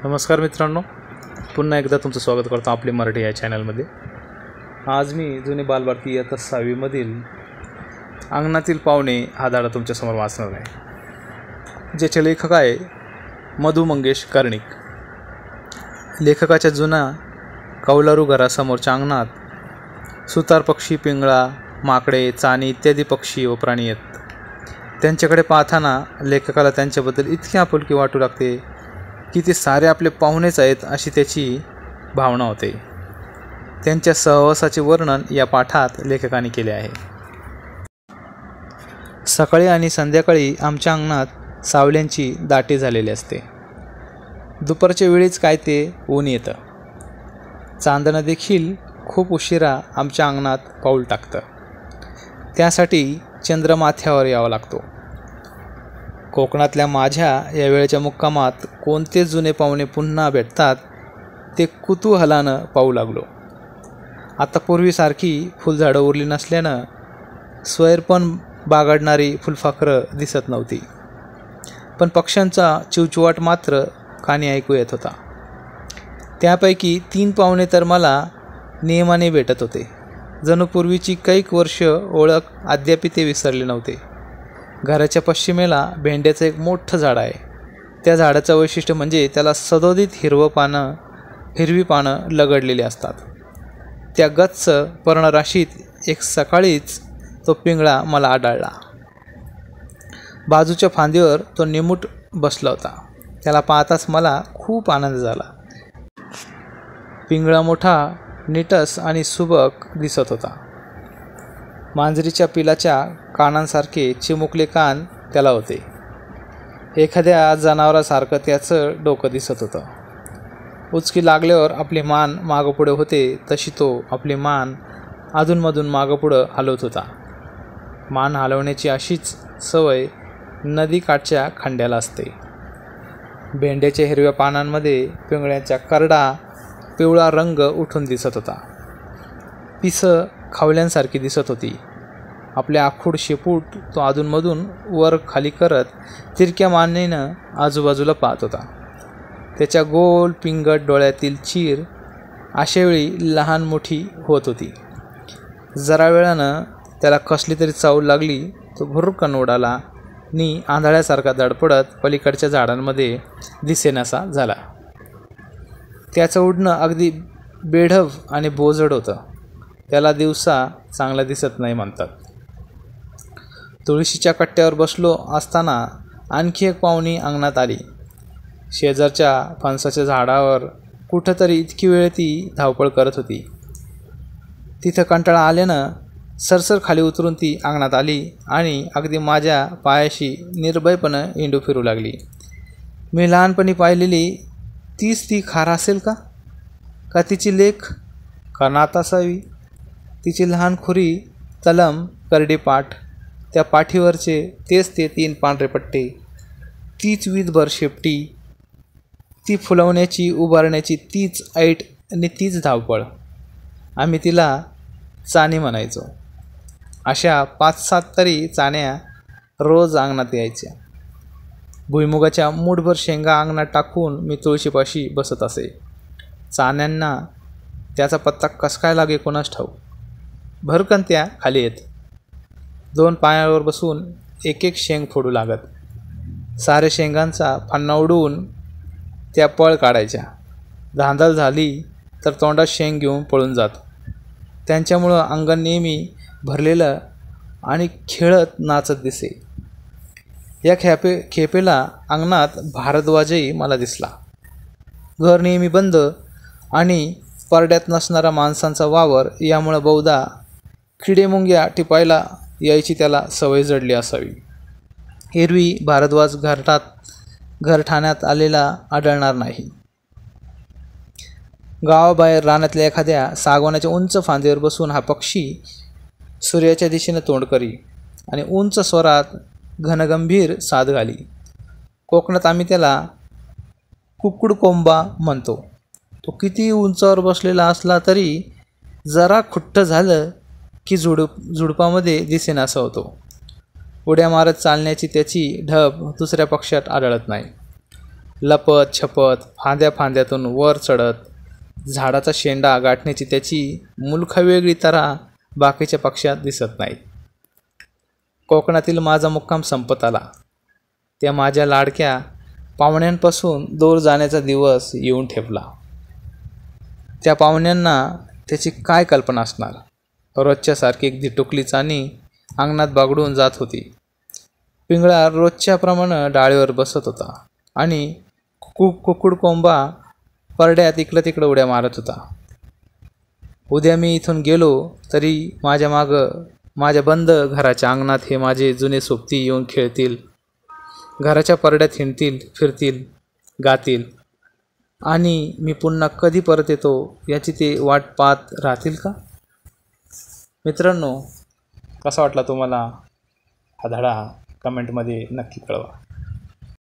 नमस्कार मित्रांनो, पुन्हा एकदा तुमचं स्वागत करतो आपली मराठी या चॅनलमध्ये। आज मी जुनी बालभारती इयत्ता 6वी मधील अंगणातील पाहुणे हा धडा तुमच्यासमोर वाचणार आहे, ज्याचे लेखक आहे मधु मंगेश कर्णिक। लेखकाच्या जुन्या कौलारू घरासमोरच्या अंगणात सुतार पक्षी, पिंगळा, माकडे, चाणी इत्यादी पक्षी व प्राणी आहेत। त्यांच्याकडे पाहताना लेखकाला त्यांच्याबद्दल इतकी आपुलकी वाटू लागते की ते सारे आपले पाहुणेच आहेत अशी त्याची भावना होते। त्यांच्या सहवासाचे वर्णन या पाठात लेखकाने केले आहे। सकाळी आणि संध्याकाळी आमच्या अंगणात सावल्यांची दाटी झालेली असते। दुपारच्या वेळीच काय ते ऊन येतं। चांदणं देखील खूप उशिरा आमच्या अंगणात पाऊल टाकतं। त्यासाठी चंद्रमाथ्यावर यावं लागतो। कोकणातल्या माझ्या या वेळेच्या मुक्कामात कोणते जुने पाहुणे पुन्हा भेटतात ते कुतूहलानं पाहू लागलो। आता पूर्वीसारखी फुलझाडं उरली नसल्यानं स्वैरपण बागडणारी फुलपाखरं दिसत नव्हती, पण पक्ष्यांचा चिवचिवाट मात्र कानी ऐकू येत होता। त्यापैकी 3 पाहुणे तर मला नियमाने भेटत होते। जणू पूर्वीची कैक वर्ष ओळख अद्याप ते विसरले नव्हते। घराच्या पश्चिमेला भेंड्याचं एक मोठं झाड आहे। त्या झाडाचं वैशिष्ट्य म्हणजे त्याला सदोदित हिरवी पानं लगडलेली असतात। त्या गच्च पर्णराशीत एक सकाळीच तो पिंगळा मला आढळला। बाजूच्या फांदीवर तो निमूट बसला होता। त्याला पाहताच मला खूप आनंद झाला। पिंगळा मोठा, नीटस आणि सुबक दिसत होता। मांजरीच्या पिलाच्या कानांसारखे चिमुकले कान त्याला होते। एखाद्या जनावरासारखं त्याचं डोकं दिसत होतं। उचकी लागल्यावर आपली मान मागपुढे होते तशी तो आपली मान अधूनमधून मागपुढं हलवत होता। मान हलवण्याची अशीच सवय नदीकाठच्या खंड्याला असते। भेंड्याच्या हिरव्या पानांमध्ये पिंगळ्याचा करडा पिवळा रंग उठून दिसत होता। पिसं खावल्यांसारखी दिसत होती। आपले आखूड शेपूट तो अधूनमधून वर खाली करत तिरक्या मानेनं आजूबाजूला पाहत होता। त्याच्या गोल पिंगट डोळ्यातील चीर अशावेळी लहान मोठी होत होती। जरा वेळानं त्याला कसली तरी चावल लागली। तो भुरकन उडाला आणि आंधळ्यासारखा धडपडत पलीकडच्या झाडांमध्ये दिसेनासा झाला। त्याचं उडणं अगदी बेढब आणि बोजड होतं। त्याला दिवसा चांगला दिसत नाही म्हणतात। तुळशीच्या कट्ट्यावर बसलो असताना आणखी एक पाहुणी अंगणात आली। शेजारच्या फणसाच्या झाडावर कुठंतरी इतकी वेळ ती धावपळ करत होती। तिथं कंटाळा आल्यानं सरसर खाली उतरून ती अंगणात आली आणि अगदी माझ्या पायाशी निर्भयपणे हिंडू फिरू लागली। मी लहानपणी पाहिलेली तीच ती खार असेल का? का तिची लेक? का नात असावी? तिची लहान खुरी, तलम करडी पाठ, त्या पाठीवरचे तेच ते 3 पांढरे पट्टे, तीच वीजभर शेपटी, ती फुलवण्याची उभारण्याची तीच ऐट आणि तीच धावपळ। आम्ही तिला चाणी म्हणायचो। अशा 5-7 तरी चाण्या रोज अंगणात यायच्या। भुईमुगाच्या मूठभर शेंगा अंगणात टाकून मी तुळशीपाशी बसत असे। चाण्यांना त्याचा पत्ता कस काय लागे कोणास ठाऊक। भरकन त्या खाली येत 2 पायावर बसून एक एक शेंग फोडू लागत। सारे शेंगांचा फन्ना उडवून त्या पळ काढायच्या। धांदल झाली तर तोंडात शेंग घेऊन पळून जात। त्यांच्यामुळं अंगण नेहमी भरलेलं आणि खेळत नाचत दिसे। या खेपेला अंगणात भारद्वाजही मला दिसला। घर नेहमी बंद आणि परड्यात नसणारा माणसांचा वावर यामुळे बहुधा किडेमुंग्या टिपायला यायची त्याला सवय जडली असावी। एरवी भारद्वाज घरठाण्यात आलेला आढळणार नाही। गावाबाहेर रानातल्या एखाद्या सागवानाच्या उंच फांदीवर बसून हा पक्षी सूर्याच्या दिशेने तोंड करी आणि उंच स्वरात घनगंभीर साद घाली। कोकणात आम्ही त्याला कुक्कुडकोंबा म्हणतो। तो किती उंचावर बसलेला असला तरी जरा खुट्ट झालं की झुडपामध्ये दिसेनासा होतो। उड्या मारत चालण्याची त्याची ढब दुसऱ्या पक्षात आढळत नाही। लपत छपत फांद्या फांद्यातून वर चढत झाडाचा शेंडा गाठण्याची त्याची मुलखा वेगळी तऱ्हा बाकीच्या पक्ष्यात दिसत नाही. कोकणातील माझा मुक्काम संपत आला. त्या माझ्या लाडक्या पाहुण्यांपासून दूर जाण्याचा दिवस येऊन ठेपला. त्या पाहुण्यांना त्याची काय कल्पना असणार. रोजच्यासारखी एक टुकली चानी अंगणात बागडून जात होती. पिंगळा रोजच्याप्रमाणे डाळीवर बसत होता आणि कुकुड कोंबा परड्यात इकडं तिकडं उड्या मारत होता. उद्या मी इथून गेलो तरी माझ्या मागं माझ्या बंद घराच्या अंगणात हे माझे जुने सोबती येऊन खेळतील, घराच्या परड्यात हिंडतील, फिरतील, गातील आणि मी पुन्हा कधी परत येतो याची ते वाट पाहत राहतील का? मित्रांनो, कसा वाटला तुम्हाला हा धडा? कमेंटमध्ये नक्की कळवा.